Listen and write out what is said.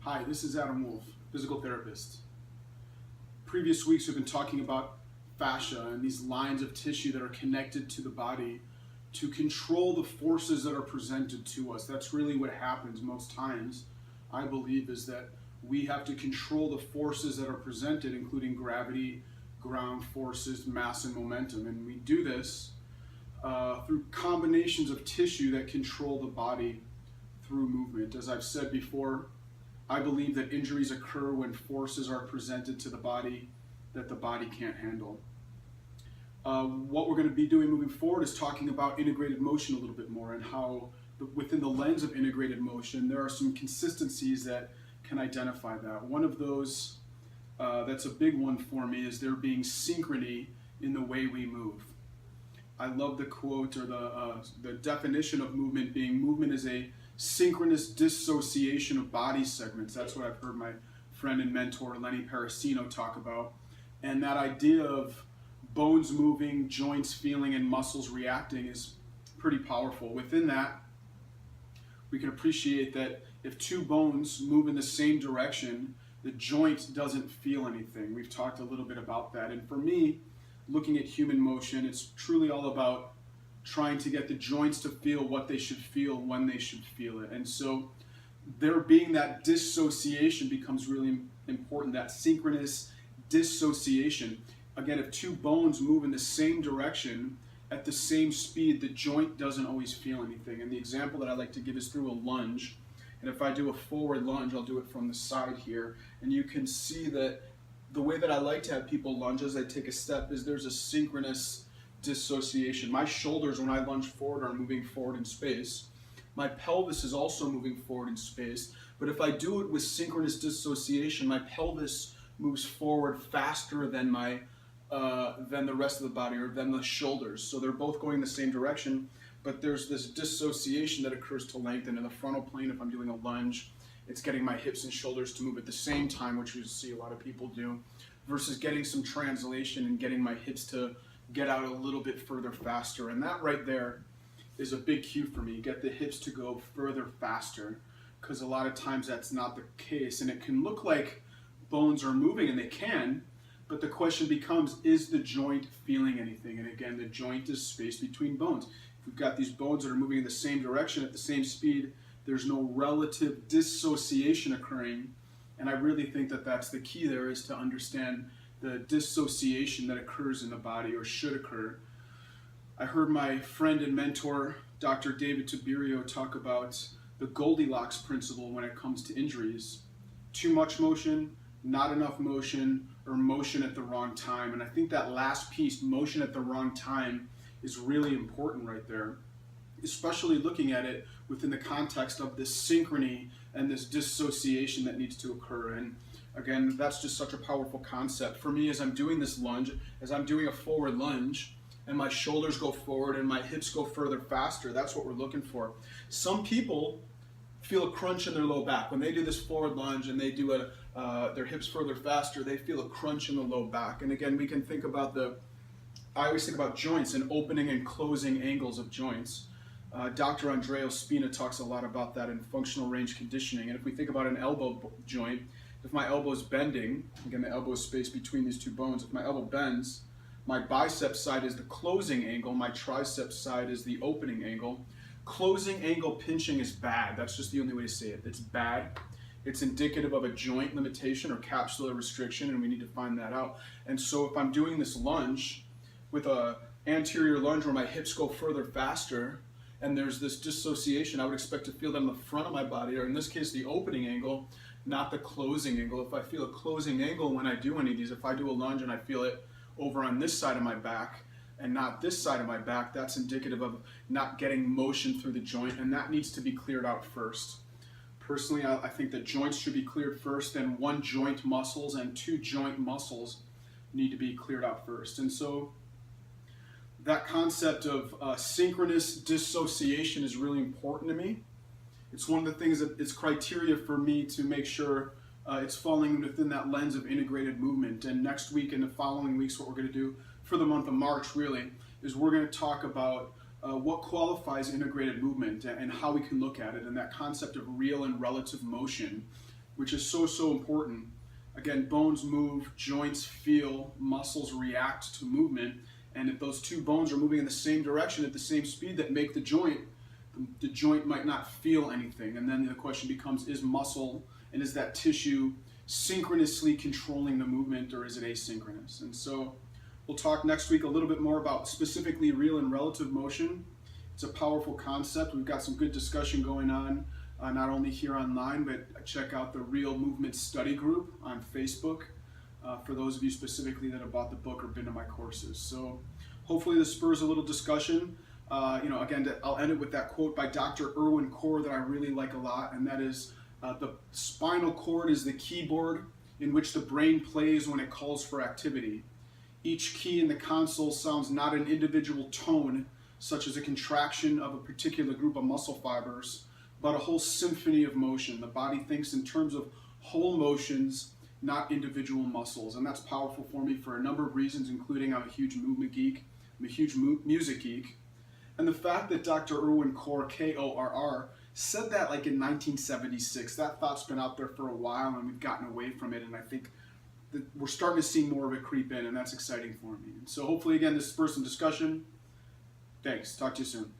Hi, this is Adam Wolf, physical therapist. Previous weeks we've been talking about fascia and these lines of tissue that are connected to the body to control the forces that are presented to us. That's really what happens most times, I believe, is that we have to control the forces that are presented, including gravity, ground forces, mass, and momentum. And we do this through combinations of tissue that control the body through movement. As I've said before, I believe that injuries occur when forces are presented to the body that the body can't handle. What we're going to be doing moving forward is talking about integrated motion a little bit more, and how within the lens of integrated motion there are some consistencies that can identify that. One of those that's a big one for me is there being synchrony in the way we move. I love the quote, or the definition of movement being, movement is a synchronous dissociation of body segments. That's what I've heard my friend and mentor Lenny Parasino talk about. And that idea of bones moving, joints feeling, and muscles reacting is pretty powerful. Within that, we can appreciate that if two bones move in the same direction, the joint doesn't feel anything. We've talked a little bit about that. And for me, looking at human motion, it's truly all about trying to get the joints to feel what they should feel when they should feel it. And so there being that dissociation becomes really important, that synchronous dissociation. Again, if two bones move in the same direction at the same speed, the joint doesn't always feel anything. And the example that I like to give is through a lunge. And if I do a forward lunge, I'll do it from the side here. And you can see that the way that I like to have people lunge as they take a step is there's a synchronous dissociation. My shoulders, when I lunge forward, are moving forward in space. My pelvis is also moving forward in space. But if I do it with synchronous dissociation, my pelvis moves forward faster than the rest of the body, or than the shoulders. So they're both going the same direction, but there's this dissociation that occurs to lengthen. In the frontal plane, if I'm doing a lunge, it's getting my hips and shoulders to move at the same time, which you see a lot of people do, versus getting some translation and getting my hips to get out a little bit further faster. And that right there is a big cue for me. Get the hips to go further faster, because a lot of times that's not the case. And it can look like bones are moving, and they can, but the question becomes, is the joint feeling anything? And again, the joint is space between bones. If we've got these bones that are moving in the same direction at the same speed, there's no relative dissociation occurring. And I really think that that's the key there, is to understand the dissociation that occurs in the body, or should occur. I heard my friend and mentor, Dr. David Tiberio, talk about the Goldilocks principle when it comes to injuries. Too much motion, not enough motion, or motion at the wrong time. And I think that last piece, motion at the wrong time, is really important right there, especially looking at it within the context of this synchrony and this dissociation that needs to occur. And again, that's just such a powerful concept. For me, as I'm doing this lunge, as I'm doing a forward lunge, and my shoulders go forward and my hips go further faster, that's what we're looking for. Some people feel a crunch in their low back. When they do this forward lunge and they do their hips further faster, they feel a crunch in the low back. And again, we can think about I always think about joints and opening and closing angles of joints. Dr. Andrea Spina talks a lot about that in functional range conditioning. And if we think about an elbow joint, if my elbow is bending, again, the elbow is space between these two bones. If my elbow bends, my bicep side is the closing angle, my tricep side is the opening angle. Closing angle pinching is bad. That's just the only way to say it. It's bad. It's indicative of a joint limitation or capsular restriction, and we need to find that out. And so if I'm doing this lunge with a anterior lunge where my hips go further faster, and there's this dissociation, I would expect to feel that in the front of my body, or in this case, the opening angle, not the closing angle. If I feel a closing angle when I do any of these, if I do a lunge and I feel it over on this side of my back and not this side of my back, that's indicative of not getting motion through the joint, and that needs to be cleared out first. Personally, I think that joints should be cleared first, then one joint muscles and two joint muscles need to be cleared out first. And so that concept of synchronous dissociation is really important to me. It's one of the things that it's criteria for me to make sure it's falling within that lens of integrated movement. And next week and the following weeks, what we're going to do for the month of March really is we're going to talk about what qualifies integrated movement and how we can look at it, and that concept of real and relative motion which is so important. Again, bones move, joints feel, muscles react to movement, and if those two bones are moving in the same direction at the same speed that make the joint might not feel anything. And then the question becomes, is muscle and is that tissue synchronously controlling the movement, or is it asynchronous? And so we'll talk next week a little bit more about specifically real and relative motion. It's a powerful concept. We've got some good discussion going on, not only here online, but check out the Real Movement Study Group on Facebook for those of you specifically that have bought the book or been to my courses. So hopefully this spurs a little discussion. Again, I'll end it with that quote by Dr. Irwin Corr that I really like a lot, and that is, the spinal cord is the keyboard in which the brain plays when it calls for activity. Each key in the console sounds not an individual tone, such as a contraction of a particular group of muscle fibers, but a whole symphony of motion. The body thinks in terms of whole motions, not individual muscles. And that's powerful for me for a number of reasons, including I'm a huge movement geek, I'm a huge music geek. And the fact that Dr. Irwin Corr, K-O-R-R, said that like in 1976, that thought's been out there for a while and we've gotten away from it. And I think that we're starting to see more of it creep in, and that's exciting for me. And so hopefully, again, this spurs some discussion. Thanks. Talk to you soon.